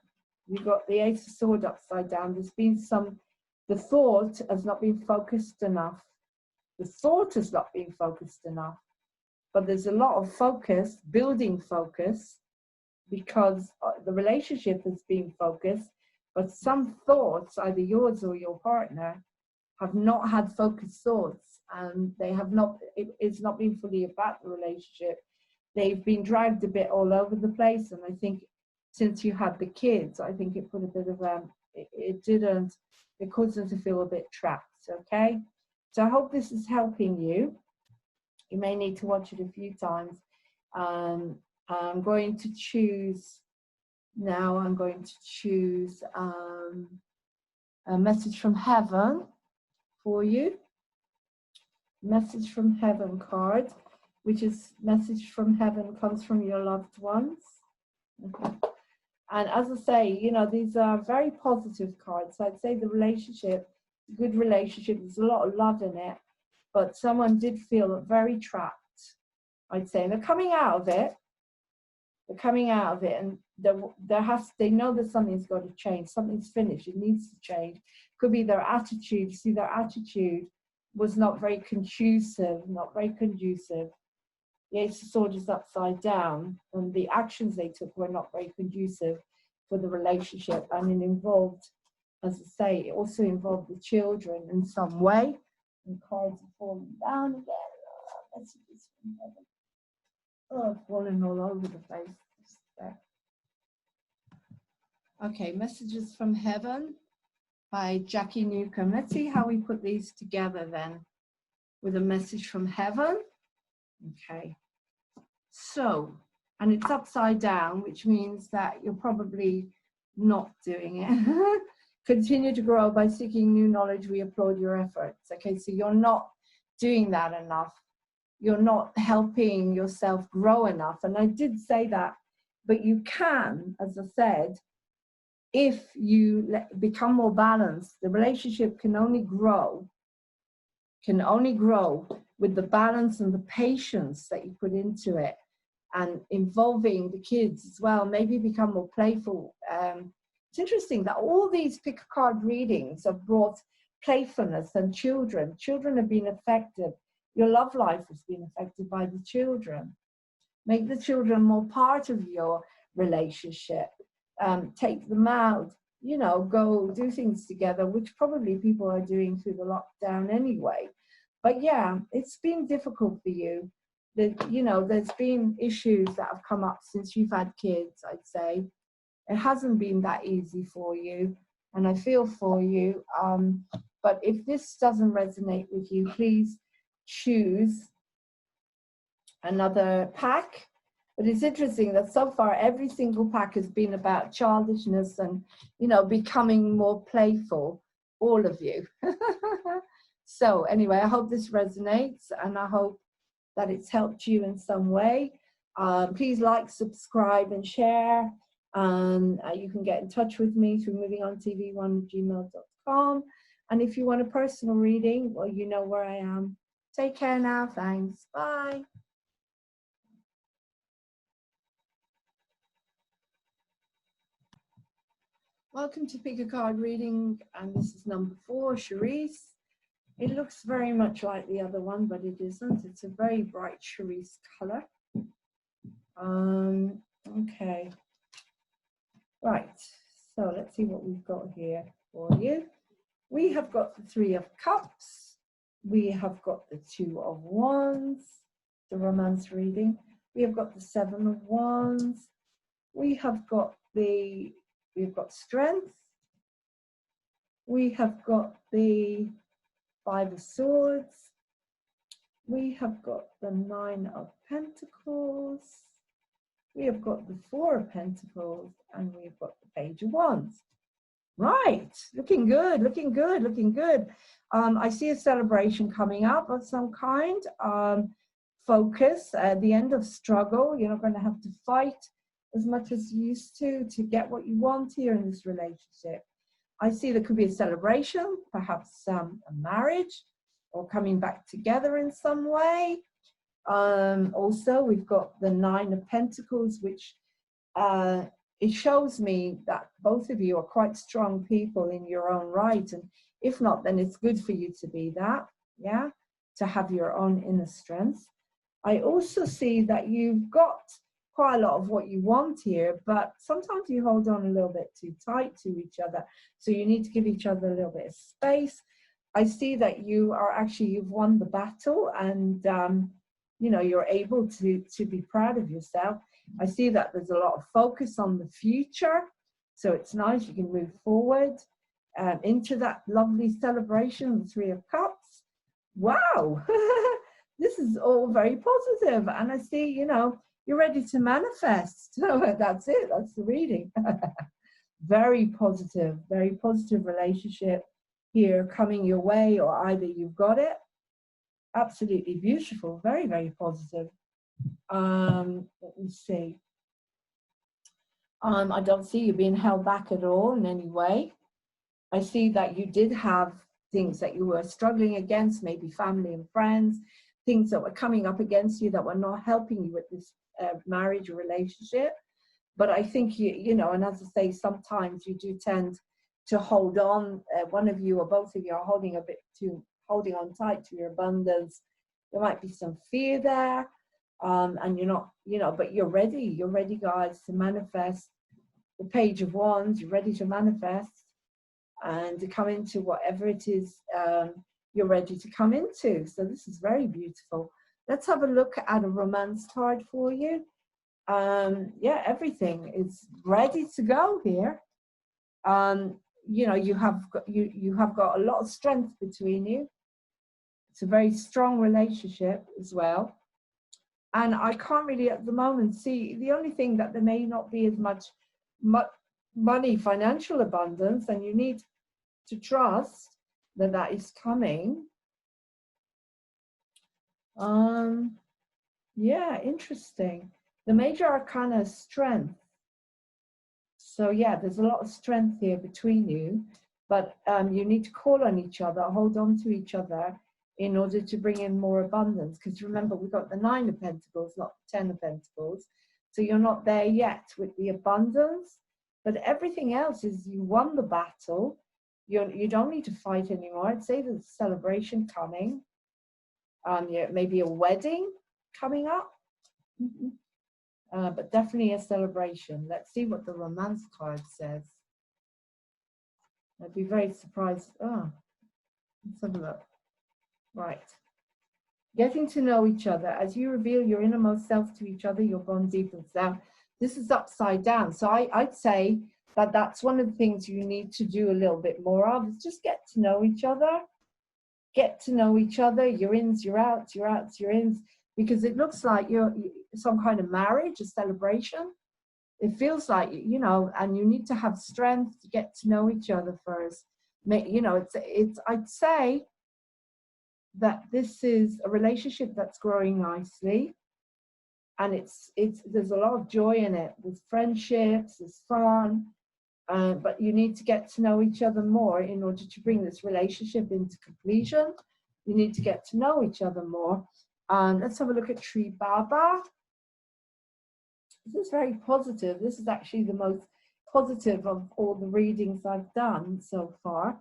You've got the Ace of Swords upside down. There's been the thought has not been focused enough. The thought has not been focused enough. But there's a lot of focus, building focus, because the relationship has been focused. But some thoughts, either yours or your partner, have not had focused thoughts, and they have not, it's not been fully about the relationship. They've been dragged a bit all over the place, and I think since you had the kids, I think it put a bit of it caused them to feel a bit trapped. Okay, so I hope this is helping you. You may need to watch it a few times. I'm going to choose now. I'm going to choose a message from heaven for you. Message from heaven card, which is message from heaven comes from your loved ones. Okay. And as I say, you know, these are very positive cards. So I'd say the relationship, good relationship, there's a lot of love in it, but someone did feel very trapped, I'd say. And they're coming out of it. And they know that something's got to change. Something's finished. It needs to change. Could be their attitude. See, their attitude was not very conducive. The Ace of Swords is upside down, and the actions they took were not very conducive for the relationship. And it involved, as I say, it also involved the children in some way. And cards are falling down again. Messages from heaven. Oh, falling all over the place. Okay, messages from heaven by Jackie Newcomb. Let's see how we put these together then with a message from heaven. Okay, so, and it's upside down, which means that you're probably not doing it. Continue to grow by seeking new knowledge. We applaud your efforts. Okay, so you're not doing that enough. You're not helping yourself grow enough. And I did say that, but you can, as I said, if you become more balanced. The relationship can only grow with the balance and the patience that you put into it, and involving the kids as well. Maybe become more playful. It's interesting that all these pick a card readings have brought playfulness and children. Children have been affected. Your love life has been affected by the children. Make the children more part of your relationship. Take them out, you know, go do things together, which probably people are doing through the lockdown anyway. But yeah, it's been difficult for you. You know, there's been issues that have come up since you've had kids, I'd say. It hasn't been that easy for you, and I feel for you. But if this doesn't resonate with you, please choose another pack. But it's interesting that so far every single pack has been about childishness and, you know, becoming more playful, all of you. So anyway, I hope this resonates, and I hope that it's helped you in some way. Please like, subscribe, and share. You can get in touch with me through movingontv1@gmail.com. And if you want a personal reading, well, you know where I am. Take care now. Thanks. Bye. Welcome to Pick a Card Reading, and this is number 4, Charisse. It looks very much like the other one, but it isn't. It's a very bright Charisse color. Okay. Right, so let's see what we've got here for you. We have got the 3 of Cups. We have got the 2 of Wands, the romance reading. We have got the 7 of Wands. We have got we've got Strength. We have got the 5 of Swords. We have got the 9 of Pentacles. We have got the 4 of Pentacles, and we've got the Page of Wands. Right, looking good, looking good, looking good. I see a celebration coming up of some kind. Focus, at the end of struggle. You're not going to have to fight as much as you used to get what you want here in this relationship. I see there could be a celebration, perhaps a marriage, or coming back together in some way. Also, we've got the 9 of Pentacles, which it shows me that both of you are quite strong people in your own right, and if not, then it's good for you to be that, yeah, to have your own inner strength. I also see that you've got quite a lot of what you want here, but sometimes you hold on a little bit too tight to each other, so you need to give each other a little bit of space. I see that you are actually, you've won the battle, and you know, you're able to be proud of yourself. I see that there's a lot of focus on the future, so it's nice. You can move forward into that lovely celebration, the 3 of Cups. Wow, this is all very positive, and I see, you know, you're ready to manifest. So that's it, that's the reading. Very positive relationship here coming your way, or either you've got it. Absolutely beautiful, very, very positive. Let me see. I don't see you being held back at all in any way. I see that you did have things that you were struggling against, maybe family and friends, things that were coming up against you that were not helping you with this marriage or relationship. But I think, you know, and as I say, sometimes you do tend to hold on. One of you or both of you are holding on tight to your abundance. There might be some fear there, and you're not, you know, but you're ready, guys, to manifest the Page of Wands. You're ready to manifest and to come into whatever it is you're ready to come into. So this is very beautiful. Let's have a look at a romance card for you. Yeah, everything is ready to go here. You know, you have got a lot of strength between you. It's a very strong relationship as well. And I can't really at the moment see, the only thing that there may not be as much money, financial abundance, and you need to trust that that is coming. Yeah, interesting. The Major Arcana is Strength. So yeah, there's a lot of strength here between you, but you need to call on each other, hold on to each other in order to bring in more abundance. Because remember, we've got the 9 of Pentacles, not the 10 of Pentacles. So you're not there yet with the abundance, but everything else is you won the battle. You don't need to fight anymore. I'd say there's a celebration coming. Yeah, maybe a wedding coming up. But definitely a celebration. Let's see what the romance card says. I'd be very surprised. Oh, let's have a look. Right. Getting to know each other. As you reveal your innermost self to each other, your bond deepens. Now, this is upside down. So I'd say that that's one of the things you need to do a little bit more of, is just get to know each other. Get to know each other. Your ins, your outs, your outs, your ins. Because it looks like you're some kind of marriage, a celebration. It feels like, you know, and you need to have strength to get to know each other first. You know, it's I'd say that this is a relationship that's growing nicely, and there's a lot of joy in it. There's friendships, there's fun, but you need to get to know each other more in order to bring this relationship into completion. You need to get to know each other more. Let's have a look at Tree Baba. This is very positive. This is actually the most positive of all the readings I've done so far.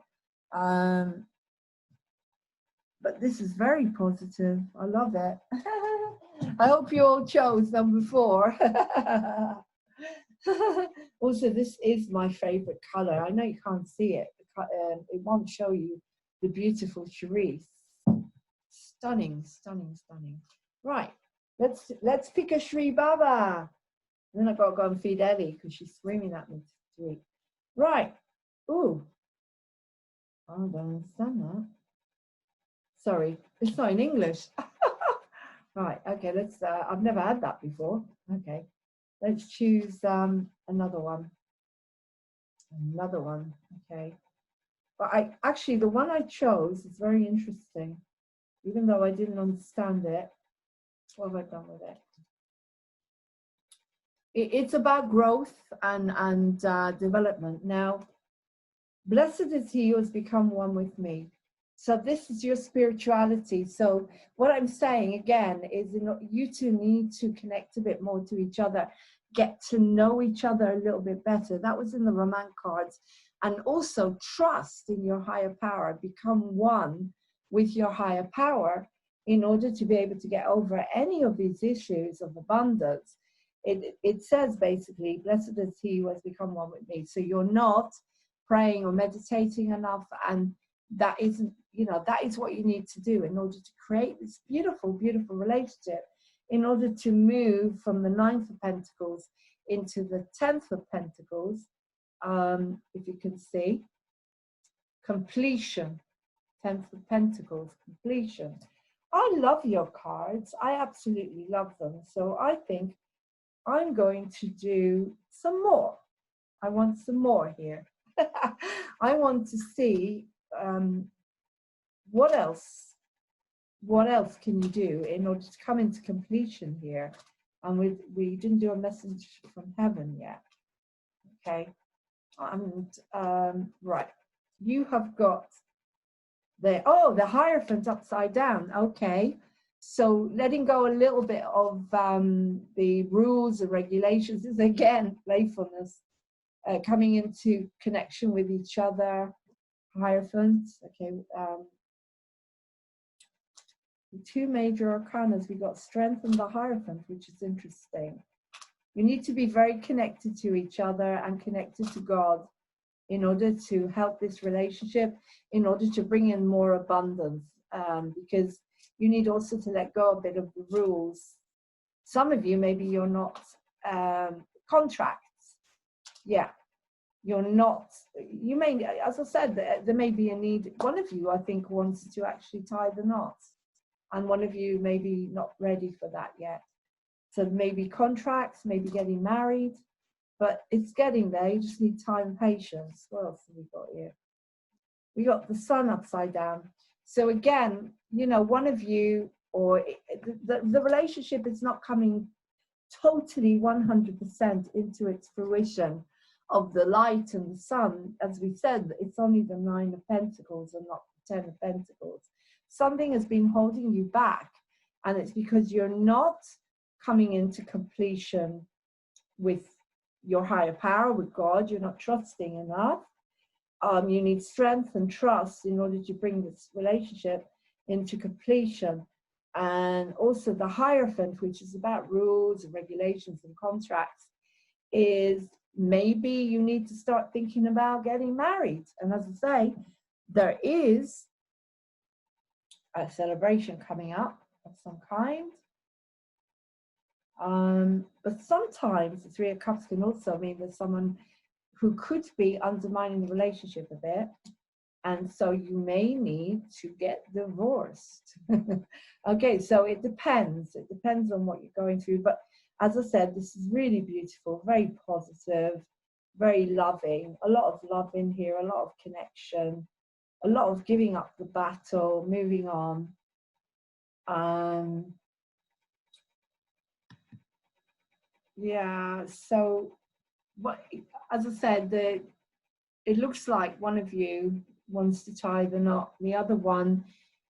But this is very positive. I love it. I hope you all chose number 4. Also, this is my favorite color. I know you can't see it. It won't show you the beautiful cerise. Stunning, stunning, stunning. Right, let's pick a Sri Baba. And then I've got to go and feed Ellie because she's screaming at me to eat. Right. Ooh. I don't understand that. Sorry, it's not in English. Right, okay, let's, I've never had that before. Okay, let's choose another one. Another one, okay. But actually, the one I chose is very interesting. Even though I didn't understand it. What have I done with it? It's about growth and development. Now, blessed is he who has become one with me. So this is your spirituality. So what I'm saying again is, you two need to connect a bit more to each other, get to know each other a little bit better. That was in the romance cards. And also trust in your higher power, become one with your higher power in order to be able to get over any of these issues of abundance. It says basically, blessed is he who has become one with me. So you're not praying or meditating enough, and that isn't, you know, that is what you need to do in order to create this beautiful, beautiful relationship, in order to move from the 9th of Pentacles into the 10th of Pentacles. If you can see, completion, 10th of Pentacles, completion. I love your cards. I absolutely love them. So I think I'm going to do some more. I want some more here. I want to see what else can you do in order to come into completion here. And we didn't do a message from heaven yet. Okay. And right, you have got the Hierophant upside down. Okay, so letting go a little bit of the rules and regulations is again playfulness, coming into connection with each other. Hierophant. Okay, the 2 major arcanas, we got Strength and the Hierophant, which is interesting. You need to be very connected to each other and connected to God in order to help this relationship, in order to bring in more abundance, because you need also to let go a bit of the rules. Some of you, maybe you're not, contracts. Yeah, you're not, you may, as I said, there may be a need. One of you, I think, wants to actually tie the knots, and one of you may be not ready for that yet. So maybe contracts, maybe getting married, but it's getting there. You just need time and patience. What else have we got here? We got the Sun upside down. So again, you know, one of you, or the relationship is not coming totally 100% into its fruition of the light and the sun. As we said, it's only the 9 of Pentacles and not the 10 of Pentacles. Something has been holding you back, and it's because you're not coming into completion with your higher power, with God. You're not trusting enough. You need strength and trust in order to bring this relationship into completion. And also the Hierophant, which is about rules and regulations and contracts, is maybe you need to start thinking about getting married. And as I say, there is a celebration coming up of some kind. But sometimes the Three of Cups can also mean there's someone who could be undermining the relationship a bit. And so you may need to get divorced. Okay, so it depends. It depends on what you're going through. But as I said, this is really beautiful, very positive, very loving. A lot of love in here, a lot of connection, a lot of giving up the battle, moving on. Yeah, so but as I said, it looks like one of you wants to tie the knot. The other one,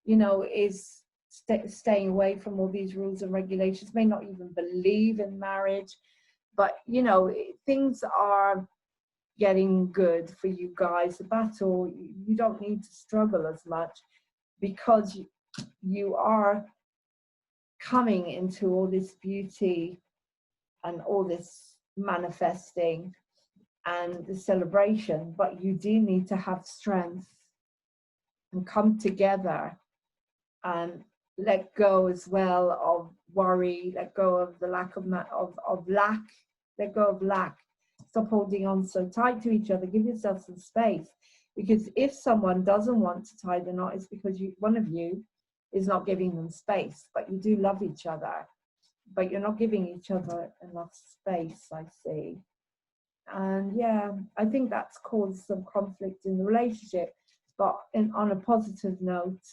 you know, is staying away from all these rules and regulations, may not even believe in marriage. But, you know, things are getting good for you guys. The battle, you don't need to struggle as much because you are coming into all this beauty and all this manifesting and the celebration, but you do need to have strength and come together and let go as well of worry, let go of the lack of lack, let go of lack. Stop holding on so tight to each other. Give yourself some space, because if someone doesn't want to tie the knot, it's because one of you is not giving them space. But you do love each other, but you're not giving each other enough space, I see. And yeah, I think that's caused some conflict in the relationship. But on a positive note,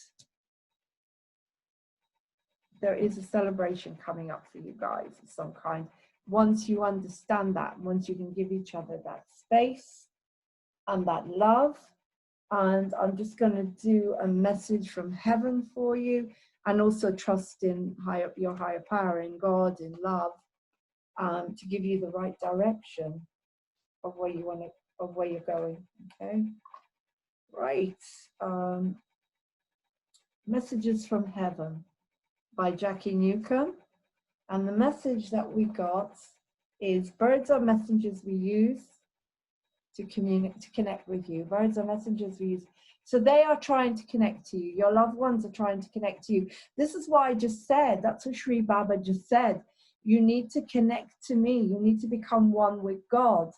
there is a celebration coming up for you guys of some kind. Once you understand that, once you can give each other that space and that love. And I'm just going to do a message from heaven for you, and also trust in your higher power, in God, in love, to give you the right direction of where you want to, of where you're going. Okay, right. Messages from Heaven by Jackie Newcomb, and the message that we got is: birds are messengers we use to connect with you. Birds are messengers we use. So they are trying to connect to you. Your loved ones are trying to connect to you. This is why I just said, that's what Sri Baba just said. You need to connect to me. You need to become one with God.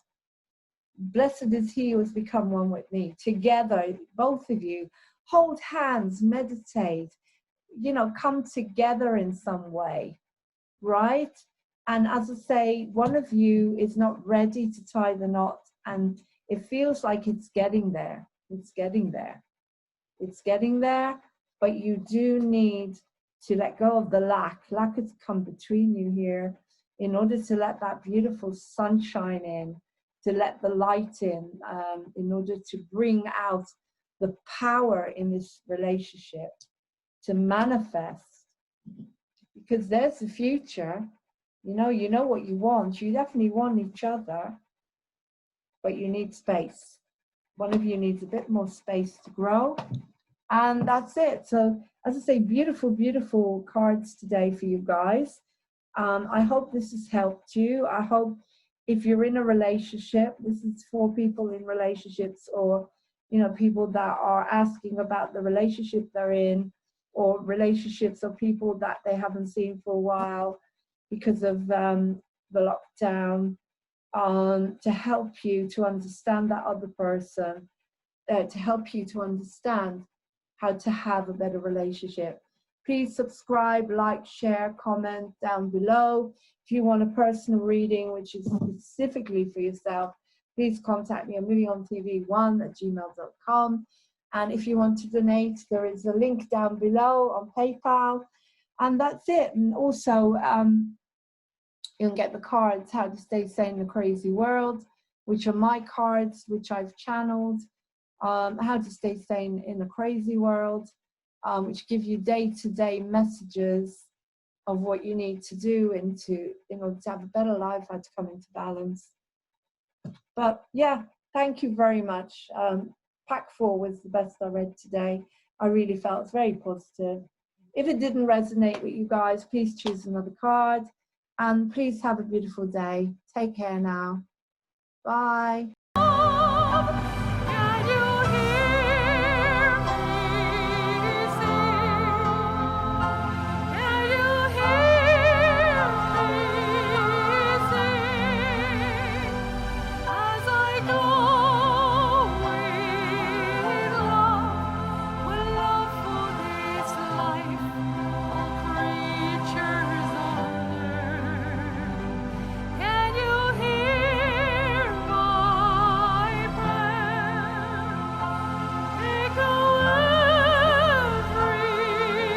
Blessed is he who has become one with me. Together, both of you, hold hands, meditate, you know, come together in some way, right? And as I say, one of you is not ready to tie the knot, and it feels like it's getting there. It's getting there. It's getting there, but you do need to let go of the lack. Lack has come between you here in order to let that beautiful sunshine in, to let the light in order to bring out the power in this relationship, to manifest. Because there's the future. You know what you want. You definitely want each other, but you need space. One of you needs a bit more space to grow, and that's it. So, as I say, beautiful, beautiful cards today for you guys. I hope this has helped you. I hope if you're in a relationship, this is for people in relationships, or, you know, people that are asking about the relationship they're in, or relationships of people that they haven't seen for a while because of the lockdown, to help you to understand that other person, to help you to understand how to have a better relationship. Please subscribe, like, share, comment down below. If you want a personal reading, which is specifically for yourself, please contact me on moviongtv1@gmail.com. And if you want to donate, there is a link down below on PayPal. And that's it. And also, you can get the cards, How to Stay Sane in a Crazy World, which are my cards, which I've channeled. How to Stay Sane in a Crazy World, which give you day-to-day messages of what you need to do in order to have a better life, how to come into balance. But yeah, thank you very much. Pack 4 was the best I read today. I really felt very positive. If it didn't resonate with you guys, please choose another card. And please have a beautiful day. Take care now. Bye.